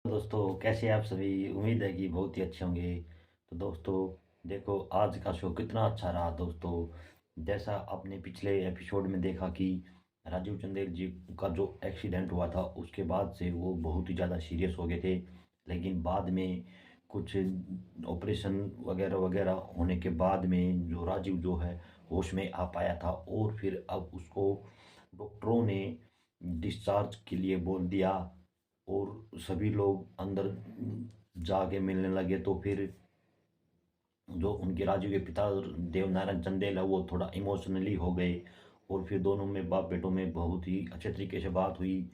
दोस्तों कैसे हैं आप सभी। उम्मीद है कि बहुत ही अच्छे होंगे। तो दोस्तों देखो आज का शो कितना अच्छा रहा दोस्तों। जैसा आपने पिछले एपिसोड में देखा कि राजीव चंदेल जी का जो एक्सीडेंट हुआ था उसके बाद से वो बहुत ही ज़्यादा सीरियस हो गए थे। लेकिन बाद में कुछ ऑपरेशन वगैरह वगैरह होने के बाद में जो राजीव जो है होश में आ पाया था और फिर अब उसको डॉक्टरों ने डिस्चार्ज के लिए बोल दिया। और सभी लोग अंदर जाके मिलने लगे तो फिर जो उनके राजू के पिता देवनारायण चंदेल है वो थोड़ा इमोशनली हो गए। और फिर दोनों में बाप बेटों में बहुत ही अच्छे तरीके से बात हुई।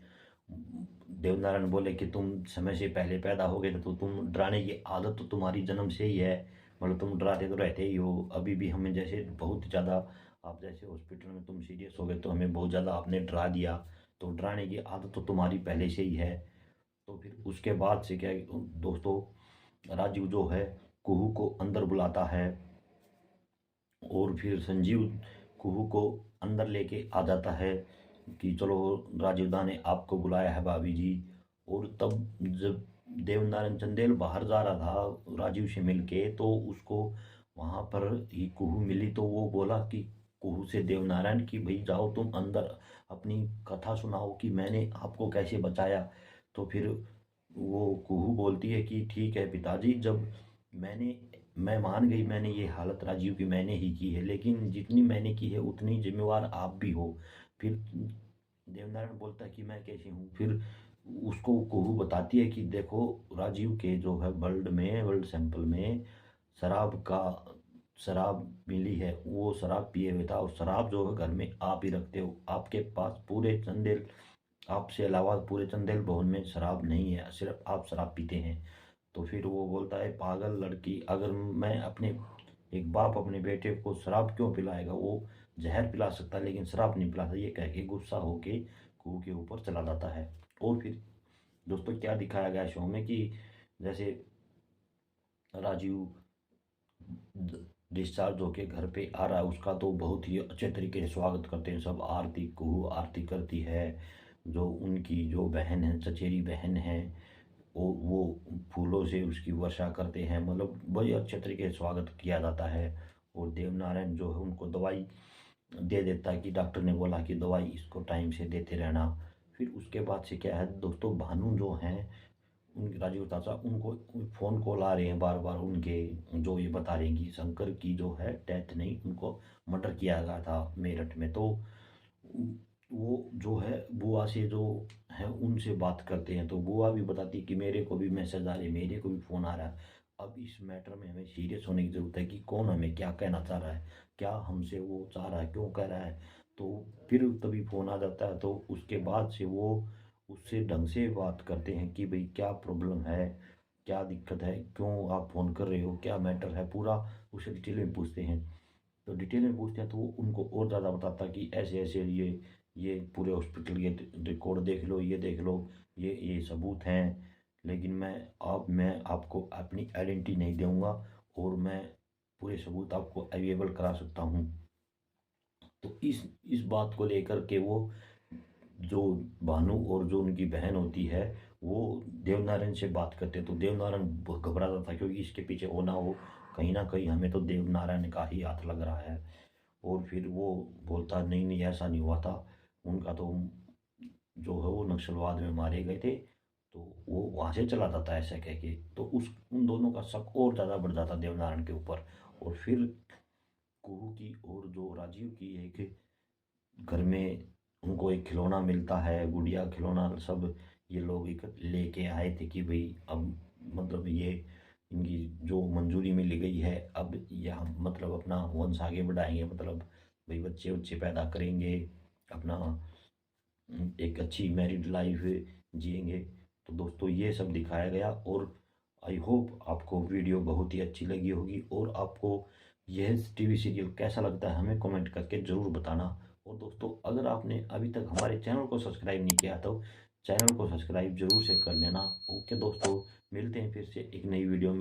देवनारायण बोले कि तुम समय से पहले पैदा हो गए थे तो तुम डराने की आदत तो तुम्हारी जन्म से ही है। मतलब तुम डराते तो रहते ही हो। अभी भी हमें जैसे बहुत ज़्यादा आप जैसे हॉस्पिटल में तुम सीरियस हो गए तो हमें बहुत ज़्यादा आपने डरा दिया। तो डराने की आदत तो तुम्हारी पहले से ही है। तो फिर उसके बाद से क्या है, दोस्तों राजीव जो है कुहू को अंदर बुलाता है। और फिर संजीव कुहू को अंदर लेके आ जाता है कि चलो राजीव दा ने आपको बुलाया है भाभी जी। और तब जब देवनारायण चंदेल बाहर जा रहा था राजीव से मिलके तो उसको वहां पर ही कुहू मिली। तो वो बोला कि कुहू से देवनारायण की भाई जाओ तुम अंदर अपनी कथा सुनाओ कि मैंने आपको कैसे बचाया। तो फिर वो कुहू बोलती है कि ठीक है पिताजी, जब मैंने मैं मान गई मैंने ये हालत राजीव की मैंने ही की है, लेकिन जितनी मैंने की है उतनी जिम्मेवार आप भी हो। फिर देवनारायण बोलता है कि मैं कैसे हूँ। फिर उसको कुहू बताती है कि देखो राजीव के जो है ब्लड सैंपल में शराब का शराब मिली है। वो शराब पिए हुए था और शराब जो है घर में आप ही रखते हो। आपके पास पूरे चंदेल आपसे अलावा पूरे चंदेल भवन में शराब नहीं है, सिर्फ आप शराब पीते हैं। तो फिर वो बोलता है पागल लड़की, अगर मैं अपने एक बाप अपने बेटे को शराब क्यों पिलाएगा। वो जहर पिला सकता है लेकिन शराब नहीं पिला सकता। ये कह के गुस्सा होके कुएं के ऊपर चला जाता है। और फिर दोस्तों क्या दिखाया गया शो में कि जैसे राजीव डिस्चार्ज होके घर पे आ रहा है उसका तो बहुत ही अच्छे तरीके से स्वागत करते हैं सब। आरती कुहू आरती करती है। जो उनकी जो बहन है चचेरी बहन है वो फूलों से उसकी वर्षा करते हैं। मतलब बड़े अच्छे तरीके से स्वागत किया जाता है। और देवनारायण जो है उनको दवाई दे देता है कि डॉक्टर ने बोला कि दवाई इसको टाइम से देते रहना। फिर उसके बाद से क्या है दोस्तों, भानु जो हैं उनके राजीव चाचा उनको फ़ोन कॉल आ रहे हैं बार बार उनके। जो ये बता रहे हैं कि शंकर की जो है डेथ नहीं, उनको मर्डर किया गया था मेरठ में। तो वो जो है बुआ से जो है उनसे बात करते हैं तो बुआ भी बताती है कि मेरे को भी मैसेज आ रहे हैं, मेरे को भी फ़ोन आ रहा है। अब इस मैटर में हमें सीरियस होने की ज़रूरत है कि कौन हमें क्या कहना चाह रहा है, क्या हमसे वो चाह रहा है, क्यों कह रहा है। तो फिर तभी फ़ोन आ जाता है। तो उसके बाद से वो उससे ढंग से बात करते हैं कि भाई क्या प्रॉब्लम है, क्या दिक्कत है, क्यों आप फ़ोन कर रहे हो, क्या मैटर है, पूरा उससे डिटेल में पूछते हैं। तो डिटेल में पूछते हैं तो वो उनको और ज़्यादा बताता कि ऐसे ऐसे ये पूरे हॉस्पिटल ये रिकॉर्ड देख लो, ये देख लो, ये सबूत हैं। लेकिन मैं आपको अपनी आइडेंटिटी नहीं दूंगा और मैं पूरे सबूत आपको अवेलेबल करा सकता हूँ। तो इस बात को लेकर के वो जो भानु और जो उनकी बहन होती है वो देवनारायण से बात करते हैं। तो देवनारायण घबराता था क्योंकि इसके पीछे हो ना कहीं हमें तो देवनारायण का ही हाथ लग रहा है। और फिर वो बोलता नहीं नहीं ऐसा नहीं हुआ था, उनका तो जो है वो नक्सलवाद में मारे गए थे। तो वो वहाँ से चला जाता है ऐसा कह के। तो उस उन दोनों का शक और ज़्यादा बढ़ जाता देवनारायण के ऊपर। और फिर कुहू की और जो राजीव की एक घर में उनको एक खिलौना मिलता है, गुड़िया खिलौना सब ये लोग एक लेके आए थे कि भाई अब मतलब ये इनकी जो मंजूरी मिल गई है अब ये हम मतलब अपना वंश आगे बढ़ाएंगे। मतलब भाई बच्चे बच्चे पैदा करेंगे, अपना एक अच्छी मैरिड लाइफ जिएंगे। तो दोस्तों ये सब दिखाया गया। और आई होप आपको वीडियो बहुत ही अच्छी लगी होगी। और आपको यह टीवी सीरियल कैसा लगता है हमें कमेंट करके ज़रूर बताना। और दोस्तों अगर आपने अभी तक हमारे चैनल को सब्सक्राइब नहीं किया तो चैनल को सब्सक्राइब जरूर से कर लेना। ओके दोस्तों, मिलते हैं फिर से एक नई वीडियो में।